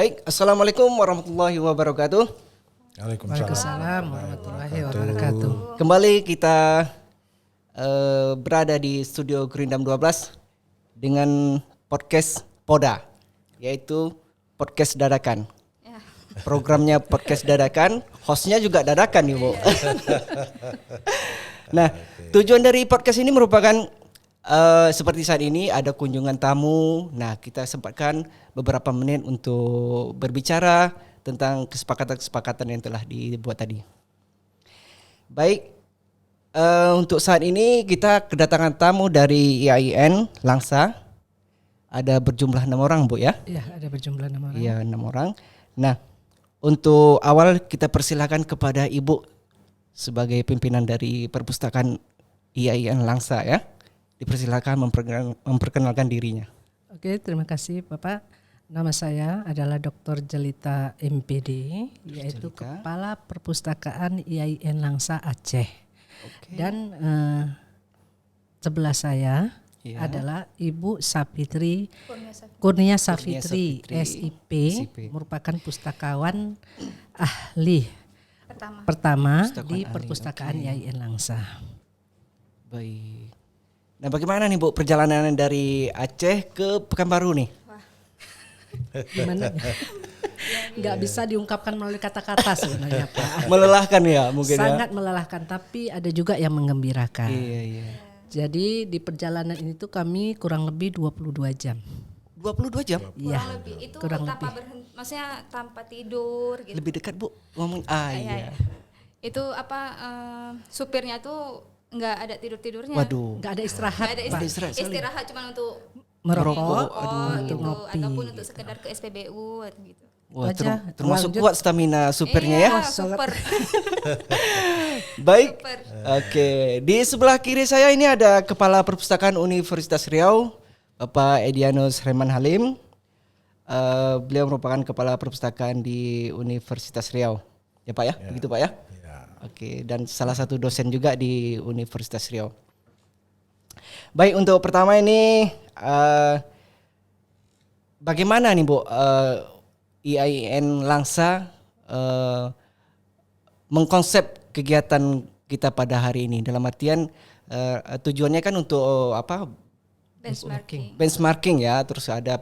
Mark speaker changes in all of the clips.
Speaker 1: Baik, Assalamualaikum warahmatullahi wabarakatuh.
Speaker 2: Waalaikumsalam warahmatullahi wabarakatuh.
Speaker 1: Kembali kita berada di studio Gerindam 12 dengan podcast Poda, yaitu podcast dadakan. Programnya podcast dadakan, hostnya juga dadakan nih, Bu. Nah, tujuan dari podcast ini merupakan seperti saat ini ada kunjungan tamu. Nah, kita sempatkan beberapa menit untuk berbicara tentang kesepakatan-kesepakatan yang telah dibuat tadi. Baik, untuk saat ini kita kedatangan tamu dari IAIN Langsa. Ada berjumlah 6 orang, Bu ya?
Speaker 2: Iya, ada berjumlah 6 orang.
Speaker 1: Iya, 6 orang. Nah, untuk awal kita persilakan kepada Ibu sebagai pimpinan dari perpustakaan IAIN Langsa ya. Dipersilakan memperkenalkan dirinya.
Speaker 2: Oke, terima kasih Bapak. Nama saya adalah Dr. Jelita MPD, yaitu
Speaker 1: Jelita.
Speaker 2: Kepala Perpustakaan IAIN Langsa Aceh.
Speaker 1: Oke.
Speaker 2: Dan sebelah saya
Speaker 1: Iya.
Speaker 2: adalah Ibu Sapitri Kurnia Safitri, SIP, merupakan pustakawan ahli pertama
Speaker 1: Pustakawan
Speaker 2: di
Speaker 1: ahli,
Speaker 2: Perpustakaan
Speaker 1: oke.
Speaker 2: IAIN Langsa.
Speaker 1: Baik. Nah, bagaimana nih Bu perjalanan dari Aceh ke Pekanbaru nih?
Speaker 2: Gimana? Nggak bisa diungkapkan melalui kata-kata sebenarnya Pak.
Speaker 1: Melelahkan ya mungkin
Speaker 2: Sangat melelahkan, tapi ada juga yang menggembirakan.
Speaker 1: ya. Iya.
Speaker 2: Jadi di perjalanan ini tuh kami kurang lebih 22 jam.
Speaker 1: 22 jam?
Speaker 2: Iya.
Speaker 3: Kurang lebih itu
Speaker 2: kurang
Speaker 3: tanpa
Speaker 2: lebih.
Speaker 3: berhenti, maksudnya tanpa tidur gitu.
Speaker 1: Lebih dekat Bu ngomong. Iya.
Speaker 3: Itu supirnya tuh nggak ada tidurnya.
Speaker 1: Waduh.
Speaker 2: Nggak ada istirahat,
Speaker 3: Nggak ada
Speaker 2: Pak.
Speaker 3: istirahat cuma untuk
Speaker 2: Merokok,
Speaker 3: gitu,
Speaker 2: ngopi.
Speaker 3: ataupun untuk sekedar ke SPBU gitu.
Speaker 1: Wah,
Speaker 2: Aja,
Speaker 1: termasuk
Speaker 2: lanjut.
Speaker 1: kuat stamina supirnya ya.
Speaker 3: Iya, super.
Speaker 1: Baik.
Speaker 3: Super.
Speaker 1: Oke, di sebelah kiri saya ini ada Kepala Perpustakaan Universitas Riau, Bapak Edianus Reman Halim. Beliau merupakan Kepala Perpustakaan di Universitas Riau. Ya Pak ya, begitu Pak ya? Oke, dan salah satu dosen juga di Universitas Riau. Baik, untuk pertama ini bagaimana nih Bu IAIN Langsa mengkonsep kegiatan kita pada hari ini, dalam artian tujuannya kan untuk benchmarking ya, terus ada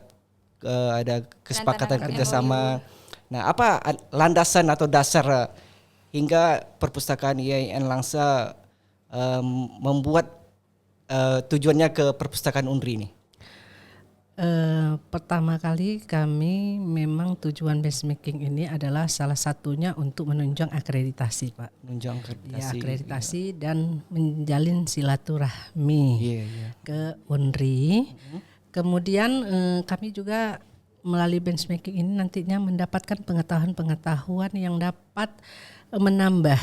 Speaker 1: kesepakatan
Speaker 3: Antara
Speaker 1: kerjasama. Nah, apa landasan atau dasar hingga perpustakaan IAIN Langsa membuat tujuannya ke perpustakaan UNRI ini?
Speaker 2: Pertama kali kami memang tujuan benchmarking ini adalah salah satunya untuk menunjang akreditasi, Pak.
Speaker 1: Menunjang
Speaker 2: Ya, akreditasi dan menjalin silaturahmi ke UNRI. Kemudian kami juga melalui benchmarking ini nantinya mendapatkan pengetahuan-pengetahuan yang dapat menambah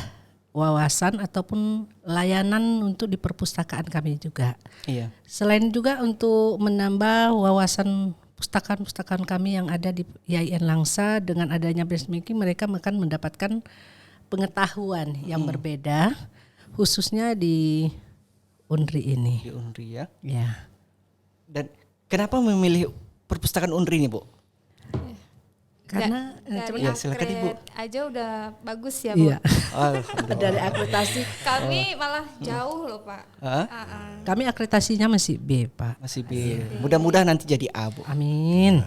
Speaker 2: wawasan ataupun layanan untuk di perpustakaan kami juga.
Speaker 1: Iya.
Speaker 2: Selain juga untuk menambah wawasan pustakaan-pustakaan kami yang ada di IAIN Langsa, dengan adanya benchmarking mereka akan mendapatkan pengetahuan yang berbeda khususnya di UNRI ini.
Speaker 1: Di UNRI ya.
Speaker 2: Ya.
Speaker 1: Dan kenapa memilih perpustakaan UNRI ini Bu?
Speaker 2: Karena
Speaker 3: dari
Speaker 1: ya, silakan, Ibu.
Speaker 3: aja udah bagus ya Bu.
Speaker 2: iya.
Speaker 1: Alhamdulillah.
Speaker 2: Dari akreditasi
Speaker 3: Kami malah jauh loh Pak.
Speaker 2: kami akreditasinya masih B, Pak.
Speaker 1: Masih B. Mudah-mudahan nanti jadi A Bu.
Speaker 2: Amin.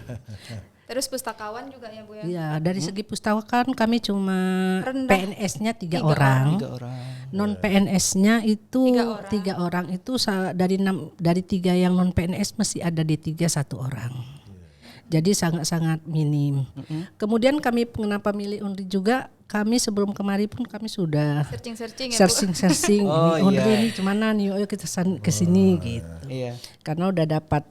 Speaker 3: Terus pustakawan juga ya Bu ya.
Speaker 2: Ya, dari segi pustakawan kami cuma
Speaker 3: Rendah.
Speaker 2: PNS-nya 3 orang.
Speaker 1: 3 orang.
Speaker 2: Non PNS-nya itu 3
Speaker 3: 3
Speaker 2: orang itu dari 3 yang non PNS masih ada D3 1 orang. Jadi sangat-sangat minim. Kemudian kami kenapa milih UNRI juga, kami sebelum kemari pun kami sudah
Speaker 3: Searching ya Bu.
Speaker 2: searching
Speaker 1: Oh,
Speaker 2: ini UNRI
Speaker 1: iya.
Speaker 2: ini gimana nih, ayo kita ke sini gitu.
Speaker 1: Iya.
Speaker 2: Karena udah dapat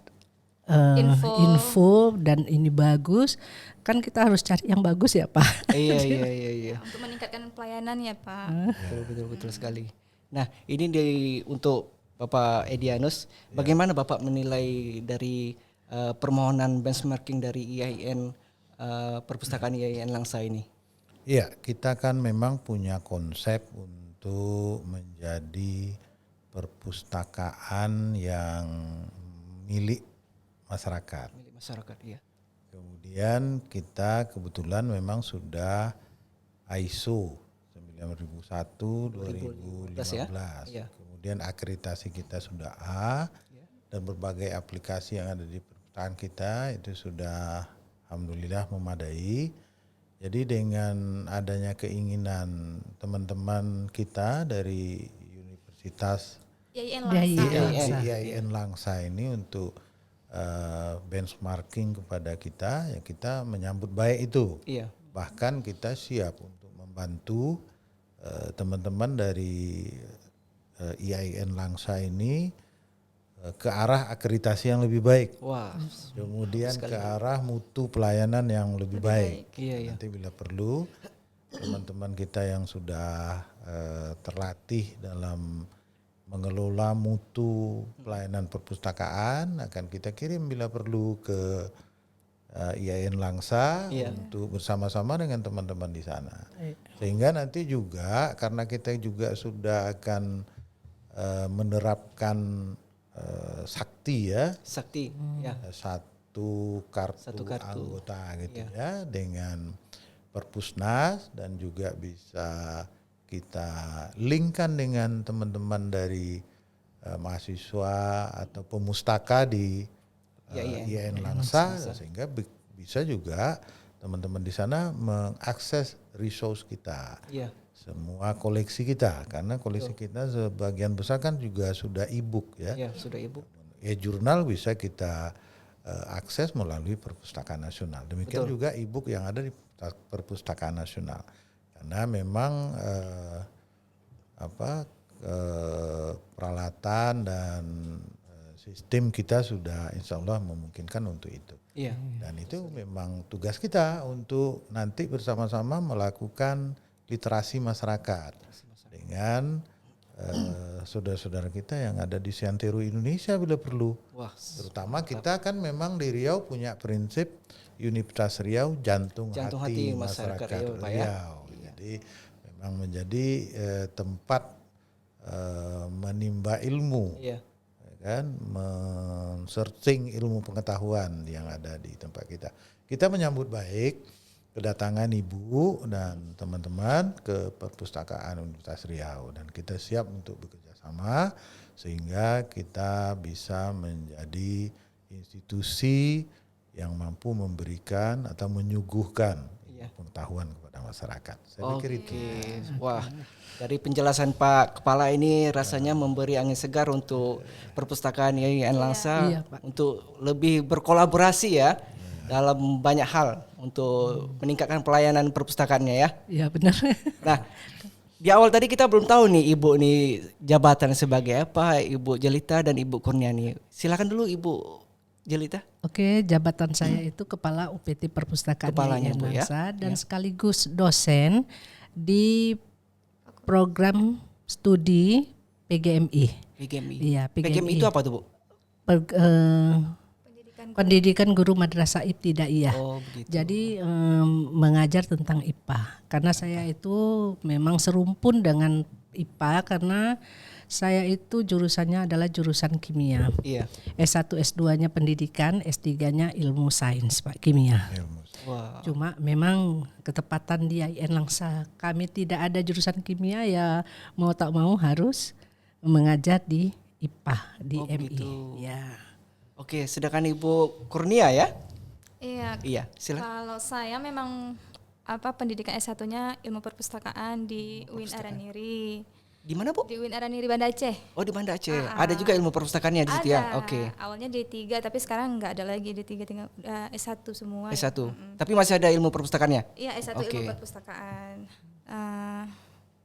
Speaker 3: Info.
Speaker 2: info dan ini bagus, kan kita harus cari yang bagus ya Pak.
Speaker 1: Iya.
Speaker 3: Untuk meningkatkan pelayanan ya Pak.
Speaker 1: Betul sekali. Nah, ini untuk Bapak Edianus, bagaimana Bapak menilai dari permohonan benchmarking dari IAIN perpustakaan IAIN Langsa ini?
Speaker 4: Iya, kita kan memang punya konsep untuk menjadi perpustakaan yang milik masyarakat.
Speaker 1: Milik masyarakat, iya.
Speaker 4: Kemudian kita kebetulan memang sudah ISO 9001 2015.
Speaker 1: ya? Iya.
Speaker 4: Kemudian akreditasi kita sudah A dan berbagai aplikasi yang ada di perpustakaan kita itu sudah alhamdulillah memadai. Jadi dengan adanya keinginan teman-teman kita dari Universitas
Speaker 3: IAIN
Speaker 2: Dari
Speaker 3: Langsa.
Speaker 4: IAIN Langsa ini untuk benchmarking kepada kita, ya kita menyambut baik itu.
Speaker 1: Iya.
Speaker 4: Bahkan kita siap untuk membantu teman-teman dari IAIN Langsa ini ke arah akreditasi yang lebih baik.
Speaker 1: Wah.
Speaker 4: Kemudian ke arah mutu pelayanan yang lebih baik.
Speaker 1: Iya, iya.
Speaker 4: Nanti bila perlu teman-teman kita yang sudah terlatih dalam mengelola mutu pelayanan perpustakaan akan kita kirim bila perlu ke IAIN Langsa untuk bersama-sama dengan teman-teman di sana. Sehingga nanti juga karena kita juga sudah akan menerapkan sakti ya,
Speaker 1: Ya.
Speaker 4: satu kartu anggota gitu ya dengan Perpusnas dan juga bisa kita linkkan dengan teman-teman dari mahasiswa atau pemustaka di IAIN Langsa sehingga bisa juga teman-teman di sana mengakses resource kita.
Speaker 1: Iya.
Speaker 4: Semua koleksi kita karena koleksi kita sebagian besar kan juga sudah e-book ya.
Speaker 1: Iya, sudah Ibu.
Speaker 4: E-jurnal bisa kita akses melalui Perpustakaan Nasional. Demikian juga e-book yang ada di Perpustakaan Nasional. Karena memang peralatan dan sistem kita sudah insya Allah memungkinkan untuk itu.
Speaker 1: Iya.
Speaker 4: Dan itu memang tugas kita untuk nanti bersama-sama melakukan literasi masyarakat dengan saudara-saudara kita yang ada di seantero Indonesia bila perlu.
Speaker 1: Wah.
Speaker 4: Terutama kita kan memang di Riau punya prinsip Universitas Riau jantung hati masyarakat
Speaker 1: Riau, Pak, ya.
Speaker 4: Riau. Jadi memang menjadi tempat menimba ilmu,
Speaker 1: Iya.
Speaker 4: kan, men-searching ilmu pengetahuan yang ada di tempat kita. Kita menyambut baik kedatangan Ibu dan teman-teman ke Perpustakaan Universitas Riau dan kita siap untuk bekerja sama sehingga kita bisa menjadi institusi yang mampu memberikan atau menyuguhkan pengetahuan kepada masyarakat. Saya pikir itu.
Speaker 1: Wah, dari penjelasan Pak Kepala ini rasanya memberi angin segar untuk Perpustakaan IAIN Langsa
Speaker 2: Iya, Pak.
Speaker 1: untuk lebih berkolaborasi ya dalam banyak hal untuk meningkatkan pelayanan perpustakaannya ya.
Speaker 2: Iya benar.
Speaker 1: Nah, di awal tadi kita belum tahu nih Ibu nih jabatan sebagai apa, Ibu Jelita dan Ibu Kurniani. Silakan dulu Ibu Jelita.
Speaker 2: Oke, jabatan saya itu Kepala UPT Perpustakaan
Speaker 1: Kepalanya,
Speaker 2: IAIN
Speaker 1: Bu, ya.
Speaker 2: Langsa dan sekaligus dosen di program studi PGMI.
Speaker 1: PGMI.
Speaker 2: Iya,
Speaker 1: PGMI itu apa tuh Bu?
Speaker 2: Pendidikan Guru Madrasah Ibtidaiyah.
Speaker 1: Oh begitu.
Speaker 2: Jadi mengajar tentang IPA. Karena saya itu memang serumpun dengan IPA karena saya itu jurusannya adalah jurusan kimia.
Speaker 1: Iya.
Speaker 2: S1 S2-nya pendidikan, S3-nya ilmu sains, Pak, kimia.
Speaker 1: Wah.
Speaker 2: Cuma memang ketepatan di IAIN Langsa kami tidak ada jurusan kimia, ya mau tak mau harus mengajar di IPA di MI.
Speaker 1: Begitu.
Speaker 2: Ya.
Speaker 1: Oke, sedangkan Ibu Kurnia ya?
Speaker 3: Iya.
Speaker 1: Iya, silakan.
Speaker 3: Kalau saya memang pendidikan S1-nya ilmu perpustakaan di UIN Araniri.
Speaker 1: Di mana Bu?
Speaker 3: Di UIN Araniri Banda Aceh.
Speaker 1: Oh di Banda Aceh. Ada juga ilmu perpustakaannya di situ ya? Oke.
Speaker 3: Awalnya D3 tapi sekarang nggak ada lagi D3, tinggal S1 semua.
Speaker 1: S1. Tapi masih ada ilmu perpustakaannya?
Speaker 3: Iya, S1 ilmu perpustakaan.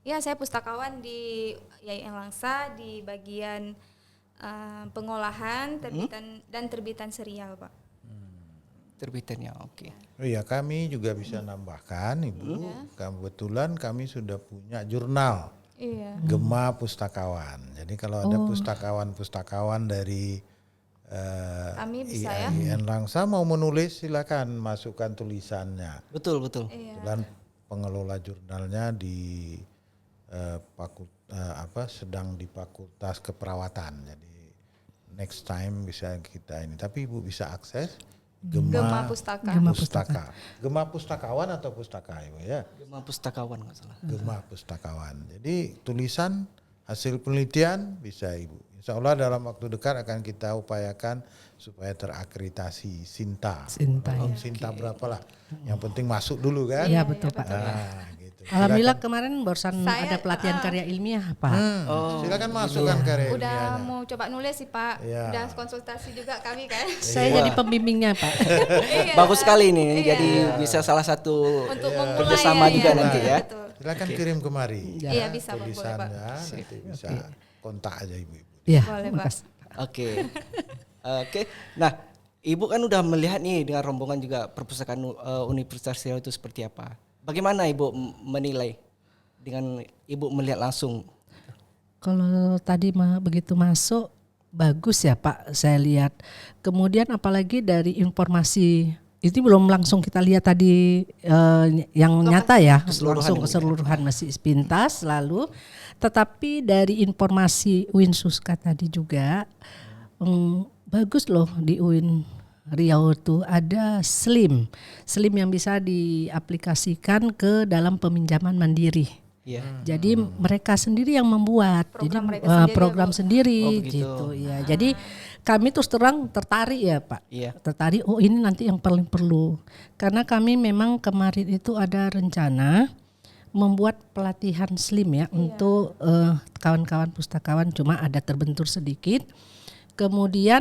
Speaker 3: Ya, saya pustakawan di IAIN Langsa di bagian pengolahan, terbitan serial, Pak.
Speaker 1: Terbitannya, oke.
Speaker 4: Oh iya, kami juga bisa nambahkan Ibu, kebetulan kami sudah punya jurnal
Speaker 3: Iya.
Speaker 4: Gema Pustakawan. Jadi kalau ada pustakawan-pustakawan dari
Speaker 3: Kami bisa ya.
Speaker 4: IAIN Langsa mau menulis silakan masukkan tulisannya.
Speaker 1: Betul, betul.
Speaker 4: Kebetulan pengelola jurnalnya di sedang di Fakultas Keperawatan. Jadi next time bisa kita ini. Tapi Ibu bisa akses
Speaker 3: Gema Pustaka.
Speaker 4: Pustaka. Gema Pustakawan atau Pustaka Ibu ya?
Speaker 1: Gema Pustakawan nggak salah.
Speaker 4: Gema Pustakawan. Jadi tulisan hasil penelitian bisa Ibu. Insya Allah dalam waktu dekat akan kita upayakan supaya terakreditasi Sinta. Sinta berapa lah. Yang penting masuk dulu kan.
Speaker 2: Iya betul Pak.
Speaker 4: Nah, gitu.
Speaker 2: Alhamdulillah kemarin barusan
Speaker 3: Saya,
Speaker 2: ada pelatihan karya ilmiah Pak.
Speaker 4: Silakan masukkan karya
Speaker 3: Udah
Speaker 4: ilmiahnya.
Speaker 3: mau coba nulis sih Pak.
Speaker 4: Iya.
Speaker 3: Udah konsultasi juga kami kan.
Speaker 2: Saya jadi pembimbingnya Pak.
Speaker 1: Bagus sekali ini, jadi bisa salah satu
Speaker 3: Untuk memulai
Speaker 1: kerjasama juga
Speaker 3: ya,
Speaker 1: nanti ya.
Speaker 3: betul.
Speaker 4: Silakan kirim kemari.
Speaker 3: Iya bisa Pak, boleh Pak.
Speaker 4: Tulisannya nanti bisa kontak aja Ibu-ibu.
Speaker 2: Iya.
Speaker 3: Boleh, Pak.
Speaker 2: makasih.
Speaker 1: Oke. Oke. Nah, Ibu kan udah melihat nih dengan rombongan juga perpustakaan Universitas Riau itu seperti apa. Bagaimana Ibu menilai dengan Ibu melihat langsung?
Speaker 2: Kalau tadi begitu masuk bagus ya Pak, saya lihat. Kemudian apalagi dari informasi itu belum langsung kita lihat tadi yang nyata ya, langsung keseluruhan masih sepintas lalu. Tetapi dari informasi UIN Suska tadi juga bagus loh di UIN Riau itu ada SLIM yang bisa diaplikasikan ke dalam peminjaman mandiri.
Speaker 1: Iya.
Speaker 2: Jadi mereka sendiri yang membuat,
Speaker 3: Program
Speaker 2: jadi
Speaker 3: mereka sendiri,
Speaker 2: program
Speaker 3: Bu.
Speaker 2: sendiri
Speaker 1: Oh, begitu.
Speaker 2: gitu ya. Jadi kami terus terang tertarik ya Pak,
Speaker 1: Iya.
Speaker 2: tertarik. Oh ini nanti yang paling perlu, karena kami memang kemarin itu ada rencana membuat pelatihan SLIM ya untuk kawan-kawan pustakawan, cuma ada terbentur sedikit. Kemudian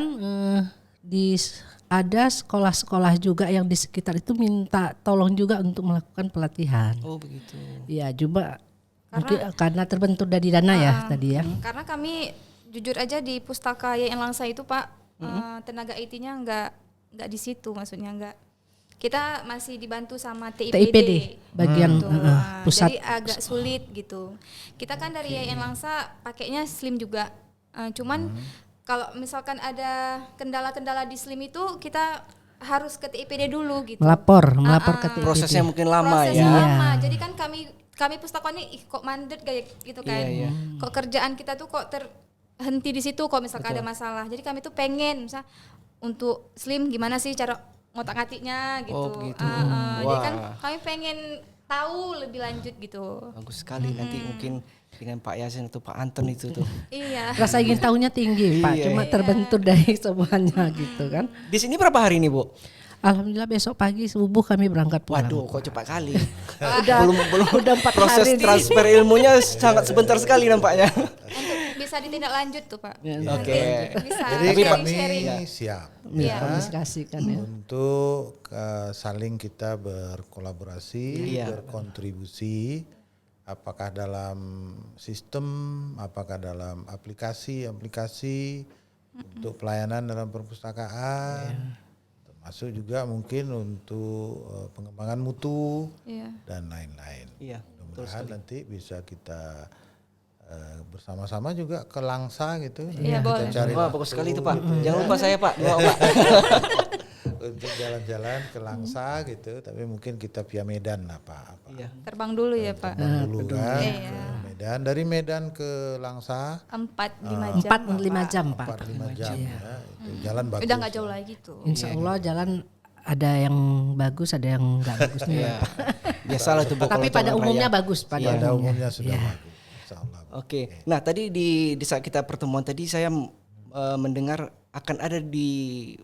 Speaker 2: ada sekolah-sekolah juga yang di sekitar itu minta tolong juga untuk melakukan pelatihan.
Speaker 1: Oh begitu.
Speaker 2: Ya, coba mungkin karena terbentur dari dana ya tadi ya.
Speaker 3: Karena kami jujur aja di Pustaka YN Langsa itu Pak, tenaga IT-nya nggak di situ, maksudnya nggak. Kita masih dibantu sama
Speaker 2: TIPD bagian
Speaker 3: Gitu.
Speaker 2: pusat.
Speaker 3: Jadi agak sulit gitu. Kita kan dari YN Langsa pakainya SLIM juga, cuman kalau misalkan ada kendala-kendala di SLIM itu kita harus ke TIPD dulu gitu.
Speaker 2: melapor ke TIPD.
Speaker 1: Prosesnya mungkin lama
Speaker 3: Prosesnya
Speaker 1: ya.
Speaker 3: lama. Jadi kan kami pustakawan ini kok mandet kayak gitu kan.
Speaker 1: Iya, iya.
Speaker 3: Kok kerjaan kita tuh kok terhenti di situ kok misalkan ada masalah. Jadi kami tuh pengen misal untuk SLIM gimana sih cara ngotak-ngatiknya gitu.
Speaker 1: Oh, begitu.
Speaker 3: Jadi
Speaker 1: Wah.
Speaker 3: kan kami pengen tahu lebih lanjut gitu.
Speaker 1: Bagus sekali nanti mungkin dengan Pak Yasin atau Pak Anton itu tuh.
Speaker 3: Iya.
Speaker 2: Rasa ingin tahunya tinggi Pak,
Speaker 1: Iya,
Speaker 2: cuma terbentur dari semuanya gitu kan.
Speaker 1: Di sini berapa hari ini Bu?
Speaker 2: Alhamdulillah besok pagi subuh kami berangkat pulang.
Speaker 1: Waduh, kok cepat kali.
Speaker 2: Udah 4
Speaker 1: Proses
Speaker 2: hari.
Speaker 1: transfer ilmunya sangat sebentar sekali nampaknya.
Speaker 3: Untuk bisa ditindak lanjut tuh Pak.
Speaker 1: Oke.
Speaker 3: Bisa.
Speaker 4: Jadi kami
Speaker 3: sharing.
Speaker 4: siap
Speaker 2: Iya, komunikasikan ya.
Speaker 4: untuk saling kita berkolaborasi,
Speaker 1: Iya.
Speaker 4: berkontribusi, apakah dalam sistem, apakah dalam aplikasi untuk pelayanan dalam perpustakaan, termasuk juga mungkin untuk pengembangan mutu
Speaker 3: Iya.
Speaker 4: dan lain-lain.
Speaker 1: Iya.
Speaker 4: Mudah-mudahan nanti bisa kita bersama-sama juga ke Langsa gitu.
Speaker 3: Iya,
Speaker 4: kita
Speaker 3: boleh.
Speaker 4: cari
Speaker 1: Wah, bagus sekali itu Pak. Jangan lupa saya Pak. Doa, Pak.
Speaker 4: untuk jalan-jalan ke Langsa gitu, tapi mungkin kita via Medan apa.
Speaker 1: Iya.
Speaker 3: Terbang dulu ya Pak.
Speaker 4: Dulu kan
Speaker 3: Iya.
Speaker 4: ke Medan, dari Medan ke Langsa
Speaker 3: 4-5 jam.
Speaker 2: 4-5 jam Pak.
Speaker 4: 4-5 jam ya. Itu jalan bagus.
Speaker 3: Udah nggak jauh lagi tuh.
Speaker 2: Insya Allah jalan ada yang bagus, ada yang enggak bagusnya.
Speaker 1: Iya. Biasalah tuh Bu.
Speaker 2: Tapi
Speaker 1: kalau
Speaker 2: pada
Speaker 1: jalan
Speaker 2: umumnya
Speaker 1: raya.
Speaker 2: bagus pada
Speaker 4: Pada
Speaker 2: umumnya.
Speaker 4: umumnya sudah bagus. Insyaallah.
Speaker 1: Oke. Nah, tadi di saat kita pertemuan tadi saya mendengar akan ada di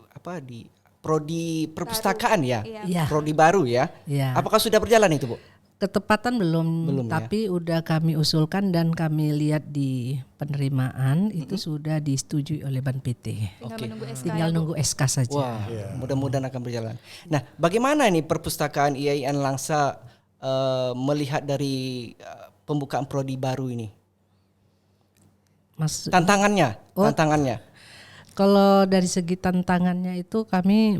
Speaker 1: prodi perpustakaan ya.
Speaker 2: Iya.
Speaker 1: Prodi baru ya.
Speaker 2: Iya.
Speaker 1: Apakah sudah berjalan itu, Bu?
Speaker 2: Ketepatan belum
Speaker 1: Belum, ya?
Speaker 2: tapi udah kami usulkan dan kami lihat di penerimaan itu sudah disetujui oleh Ban PT.
Speaker 3: Tinggal menunggu SK.
Speaker 2: Tinggal nunggu SK saja.
Speaker 1: Wah, mudah-mudahan akan berjalan. Nah, bagaimana nih perpustakaan IAIN Langsa melihat dari pembukaan prodi baru ini? Tantangannya.
Speaker 2: Kalau dari segi tantangannya itu kami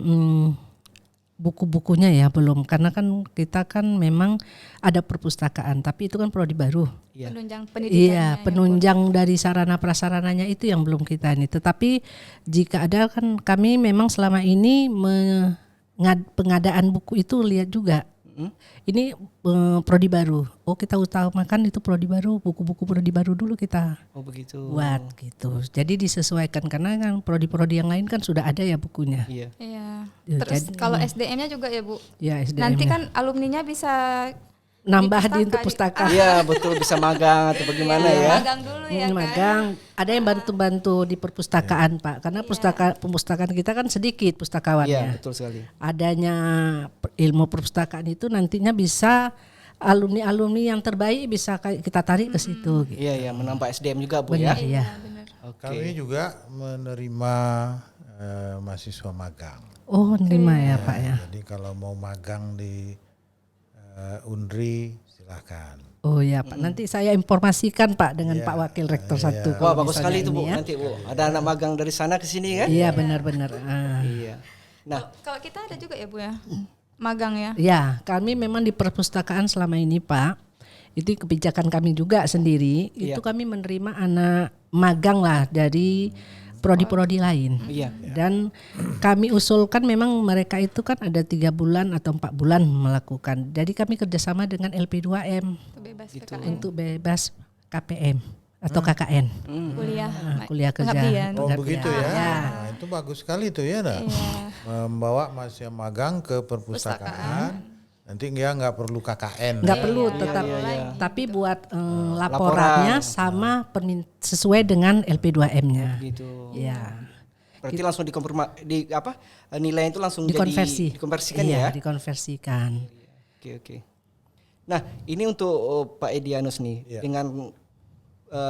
Speaker 2: buku-bukunya ya belum, karena kan kita kan memang ada perpustakaan tapi itu kan prodi baru.
Speaker 3: Penunjang pendidikannya.
Speaker 2: Iya, penunjang dari sarana prasarananya itu yang belum kita ini. Tetapi jika ada kan kami memang selama ini pengadaan buku itu lihat juga. Ini prodi baru. Oh, kita utamakan itu prodi baru, buku-buku prodi baru dulu kita
Speaker 1: Oh, begitu.
Speaker 2: buat gitu. Jadi disesuaikan karena kan prodi-prodi yang lain kan sudah ada ya bukunya.
Speaker 1: Iya.
Speaker 3: Iya. Terus
Speaker 2: Jadi,
Speaker 3: kalau SDM-nya juga ya Bu.
Speaker 2: ya SDM
Speaker 3: Nanti kan alumninya bisa
Speaker 2: nambah di
Speaker 3: pustaka,
Speaker 2: untuk pustaka.
Speaker 1: Iya betul, bisa magang atau bagaimana ya.
Speaker 3: magang dulu ya kan.
Speaker 2: Magang, ada yang bantu-bantu di perpustakaan Pak, karena perpustakaan kita kan sedikit
Speaker 1: Iya
Speaker 2: pustakawannya.
Speaker 1: betul sekali.
Speaker 2: Adanya ilmu perpustakaan itu nantinya bisa alumni-alumni yang terbaik bisa kita tarik ke situ. Gitu.
Speaker 1: Iya menambah SDM juga Bu
Speaker 2: Benar
Speaker 1: ya.
Speaker 2: ya.
Speaker 3: Benar.
Speaker 1: Oke.
Speaker 4: Kami juga menerima mahasiswa magang.
Speaker 2: Oh, nerima ya Pak ya.
Speaker 4: Jadi kalau mau magang di Unri silahkan.
Speaker 2: Oh ya Pak, nanti saya informasikan Pak dengan Pak Wakil Rektor 1.
Speaker 1: Wah
Speaker 2: kalau
Speaker 1: bagus
Speaker 2: misalnya
Speaker 1: sekali itu Bu
Speaker 2: ini ya.
Speaker 1: nanti Bu. Ada anak magang dari sana ke sini kan?
Speaker 2: Iya benar-benar.
Speaker 1: Iya. Nah,
Speaker 3: Kalau kita ada juga ya Bu ya. Magang ya.
Speaker 2: Ya, kami memang di perpustakaan selama ini Pak, itu kebijakan kami juga sendiri, itu kami menerima anak magang lah dari prodi-prodi lain.
Speaker 1: Iya.
Speaker 2: Dan kami usulkan memang mereka itu kan ada 3 bulan atau 4 bulan melakukan. Jadi kami kerjasama dengan LP2M
Speaker 3: Bebas
Speaker 1: Gitu.
Speaker 3: PKN.
Speaker 2: untuk bebas KPM atau KKN.
Speaker 3: Kuliah.
Speaker 2: Kuliah kerja.
Speaker 3: Pengabdian.
Speaker 4: Oh
Speaker 2: Pengabdian.
Speaker 4: begitu ya.
Speaker 2: Ya.
Speaker 4: Nah, itu bagus sekali tuh ya. Nah. Membawa mahasiswa magang ke perpustakaan. Nanti dia nggak perlu KKN.
Speaker 2: Nggak perlu tetap, tapi buat laporannya sama sesuai dengan LP2M-nya.
Speaker 1: gitu.
Speaker 2: Ya.
Speaker 1: Berarti langsung nilai itu langsung
Speaker 2: Dikonversi.
Speaker 1: jadi dikonversikan
Speaker 2: Iya,
Speaker 1: ya.
Speaker 2: dikonversikan.
Speaker 1: Oke. Nah, ini untuk Pak Edianus nih dengan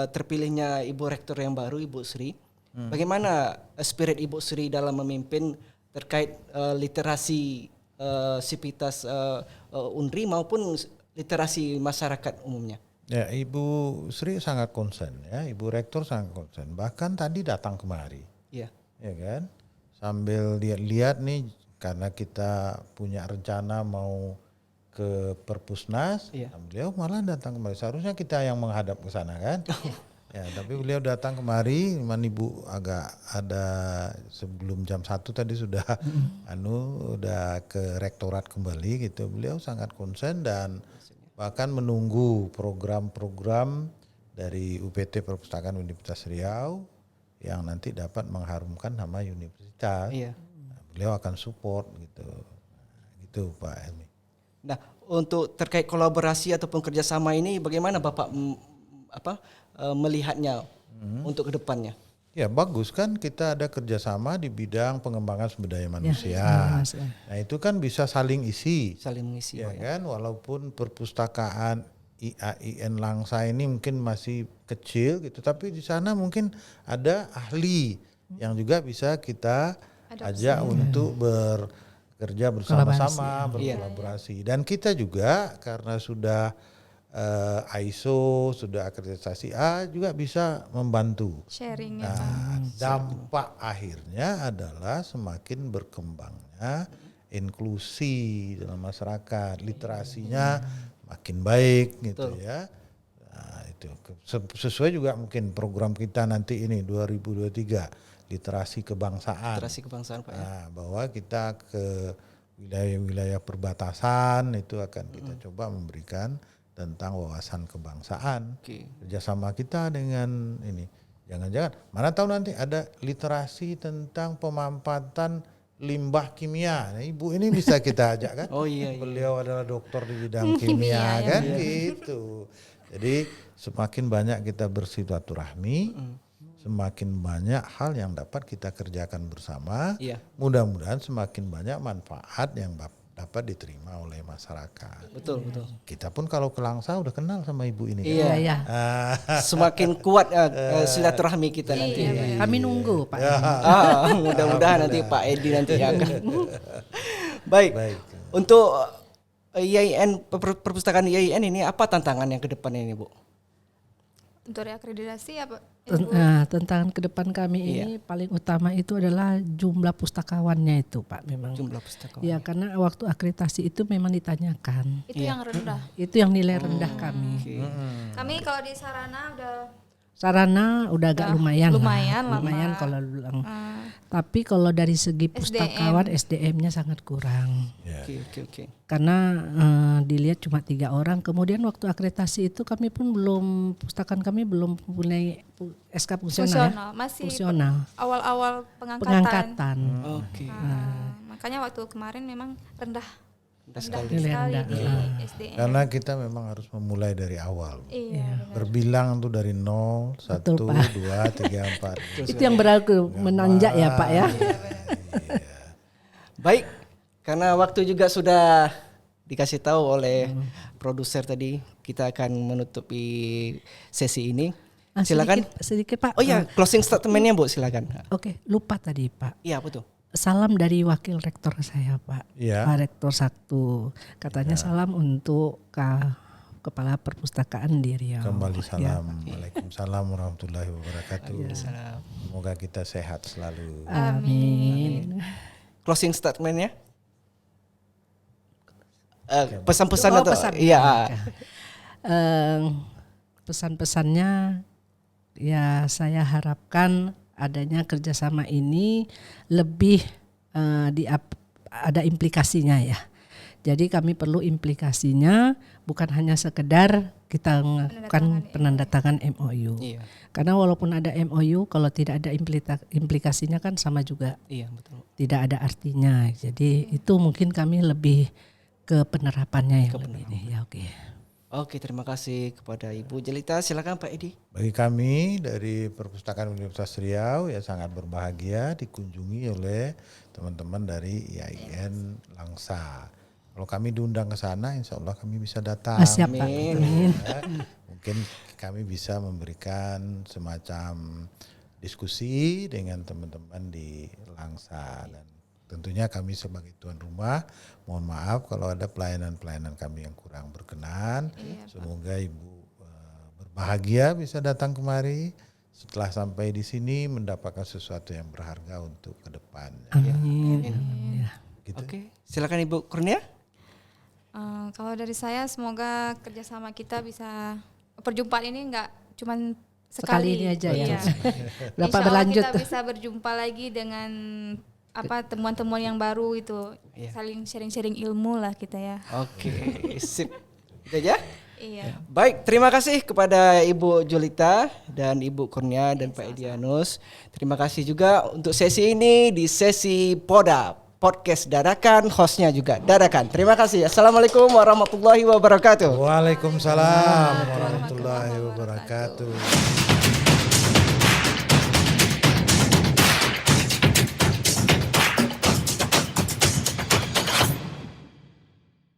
Speaker 1: terpilihnya Ibu Rektor yang baru Ibu Sri. Bagaimana spirit Ibu Sri dalam memimpin terkait literasi sivitas Unri maupun literasi masyarakat umumnya?
Speaker 4: Ya, Ibu Sri sangat concern ya, Ibu Rektor sangat concern. Bahkan tadi datang kemari,
Speaker 1: Iya.
Speaker 4: ya kan, sambil lihat-lihat nih karena kita punya rencana mau ke Perpusnas, beliau malah datang kemari. Seharusnya kita yang menghadap ke sana kan. Ya, tapi beliau datang kemari, memang Ibu agak ada sebelum jam 1 tadi sudah udah ke rektorat kembali gitu. Beliau sangat concern dan bahkan menunggu program-program dari UPT Perpustakaan Universitas Riau yang nanti dapat mengharumkan nama universitas.
Speaker 1: Iya.
Speaker 4: Nah, beliau akan support gitu. Gitu Pak Helmi.
Speaker 1: Nah, untuk terkait kolaborasi ataupun kerjasama ini bagaimana Bapak melihatnya untuk kedepannya?
Speaker 4: Ya bagus kan kita ada kerjasama di bidang pengembangan sumber daya manusia. Nah itu kan bisa saling isi.
Speaker 1: Saling mengisi.
Speaker 4: Ya kan, walaupun perpustakaan IAIN Langsa ini mungkin masih kecil gitu, tapi di sana mungkin ada ahli yang juga bisa kita ajak untuk bekerja bersama-sama, berkolaborasi. Dan kita juga karena sudah ISO, sudah akreditasi A juga bisa membantu.
Speaker 3: Sharing ya.
Speaker 4: Nah, dampak akhirnya adalah semakin berkembangnya inklusi dalam masyarakat, literasinya makin baik gitu ya. Nah, itu sesuai juga mungkin program kita nanti ini 2023 literasi kebangsaan.
Speaker 1: Literasi kebangsaan Pak.
Speaker 4: Nah, bahwa kita ke wilayah-wilayah perbatasan itu akan kita coba memberikan tentang wawasan kebangsaan. Kerjasama kita dengan ini. Jangan-jangan, mana tahu nanti ada literasi tentang pemampatan limbah kimia. Nah, Ibu ini bisa kita ajak kan?
Speaker 1: Oh iya.
Speaker 4: Beliau adalah dokter di bidang kimia kan gitu. Jadi semakin banyak kita bersilaturahmi, semakin banyak hal yang dapat kita kerjakan bersama. Mudah-mudahan semakin banyak manfaat yang dapat diterima oleh masyarakat.
Speaker 1: Betul.
Speaker 4: Kita pun kalau ke Langsa udah kenal sama Ibu ini.
Speaker 2: Iya.
Speaker 1: Semakin kuat silaturahmi kita nanti.
Speaker 2: Kami nunggu Pak.
Speaker 1: Mudah-mudahan nanti Pak Edi nanti akan. Baik. Untuk IAIN perpustakaan IAIN ini apa tantangan yang ke depan ini Bu?
Speaker 3: Untuk reakreditasi apa?
Speaker 2: Tantangan ke depan kami ini paling utama itu adalah jumlah pustakawannya itu Pak memang.
Speaker 1: Jumlah pustakawan.
Speaker 2: Ya karena waktu akreditasi itu memang ditanyakan.
Speaker 3: Itu yang rendah.
Speaker 2: Itu yang nilai rendah kami.
Speaker 3: Kami kalau di Sarana udah
Speaker 2: Sarana udah agak lumayan
Speaker 3: lah.
Speaker 2: Lumayan kalau bilang. Tapi kalau dari segi pustakawan SDM-nya sangat kurang.
Speaker 4: Ya.
Speaker 1: Oke.
Speaker 2: Karena dilihat cuma 3 orang. Kemudian waktu akreditasi itu kami pun pustakaan kami belum mempunyai SK fungsional ya.
Speaker 3: Masih
Speaker 2: Fungsional.
Speaker 3: awal-awal pengangkatan.
Speaker 2: Pengangkatan.
Speaker 1: Oke.
Speaker 3: Makanya waktu kemarin memang rendah
Speaker 1: sekali.
Speaker 3: sekali
Speaker 2: Rendah.
Speaker 3: di SDM.
Speaker 4: Karena kita memang harus memulai dari awal.
Speaker 3: Iya.
Speaker 4: Berbilang tuh dari 0, 1,
Speaker 2: Betul, Pak.
Speaker 4: 2, 3, 4.
Speaker 2: Itu yang berarti menanjak ya Pak ya.
Speaker 1: Baik, karena waktu juga sudah dikasih tahu oleh produser tadi, kita akan menutupi sesi ini. Silakan.
Speaker 2: Sedikit Pak.
Speaker 1: Oh ya, closing statementnya Bu, silakan.
Speaker 2: Oke, lupa tadi Pak.
Speaker 1: Iya, betul.
Speaker 2: Salam dari wakil rektor saya Pak.
Speaker 4: Iya.
Speaker 2: Pak Rektor 1. Katanya salam untuk Kepala Perpustakaan di Riau.
Speaker 4: Kembali
Speaker 2: Ya.
Speaker 4: salam. Waalaikumsalam warahmatullahi wabarakatuh. Semoga kita sehat selalu.
Speaker 2: Amin.
Speaker 1: Closing statementnya? Pesan-pesan atau?
Speaker 2: pesan.
Speaker 1: Iya.
Speaker 2: Pesan-pesannya ya saya harapkan adanya kerjasama ini lebih ada implikasinya ya. Jadi kami perlu implikasinya, bukan hanya sekedar kita melakukan penandatangan MOU.
Speaker 1: Iya.
Speaker 2: Karena walaupun ada MOU, kalau tidak ada implikasinya kan sama juga
Speaker 1: Iya, betul.
Speaker 2: tidak ada artinya. Jadi itu mungkin kami lebih ke penerapannya yang lebih ini. Ya oke.
Speaker 1: Oke, terima kasih kepada Ibu Jelita. Silakan Pak Edi.
Speaker 4: Bagi kami dari Perpustakaan Universitas Riau ya sangat berbahagia dikunjungi oleh teman-teman dari IAIN Langsa. Kalau kami diundang ke sana, insya Allah kami bisa datang.
Speaker 2: Siap Pak.
Speaker 1: Amin.
Speaker 4: Ya, mungkin kami bisa memberikan semacam diskusi dengan teman-teman di Langsa dan tentunya kami sebagai tuan rumah mohon maaf kalau ada pelayanan-pelayanan kami yang kurang berkenan. Semoga Ibu berbahagia bisa datang kemari setelah sampai di sini mendapatkan sesuatu yang berharga untuk ke depannya.
Speaker 2: Amin.
Speaker 4: Gitu.
Speaker 1: Oke, silakan Ibu Kurnia.
Speaker 3: Kalau dari saya semoga kerjasama kita bisa perjumpaan ini nggak cuman sekali
Speaker 2: ini aja ya.
Speaker 3: Iya.
Speaker 2: Dapat
Speaker 3: Insya Allah
Speaker 2: berlanjut.
Speaker 3: kita bisa berjumpa lagi dengan temuan-temuan yang baru itu.
Speaker 1: Iya.
Speaker 3: Saling sharing-sharing ilmu lah kita ya.
Speaker 1: Oke, sip. Itu aja.
Speaker 3: Iya.
Speaker 1: Baik, terima kasih kepada Ibu Julita dan Ibu Kurnia dan Pak Edianus. Terima kasih juga untuk sesi ini di sesi Podcast Dadakan, hostnya juga Dadakan. Terima kasih. Assalamualaikum warahmatullahi wabarakatuh.
Speaker 4: Waalaikumsalam warahmatullahi wabarakatuh.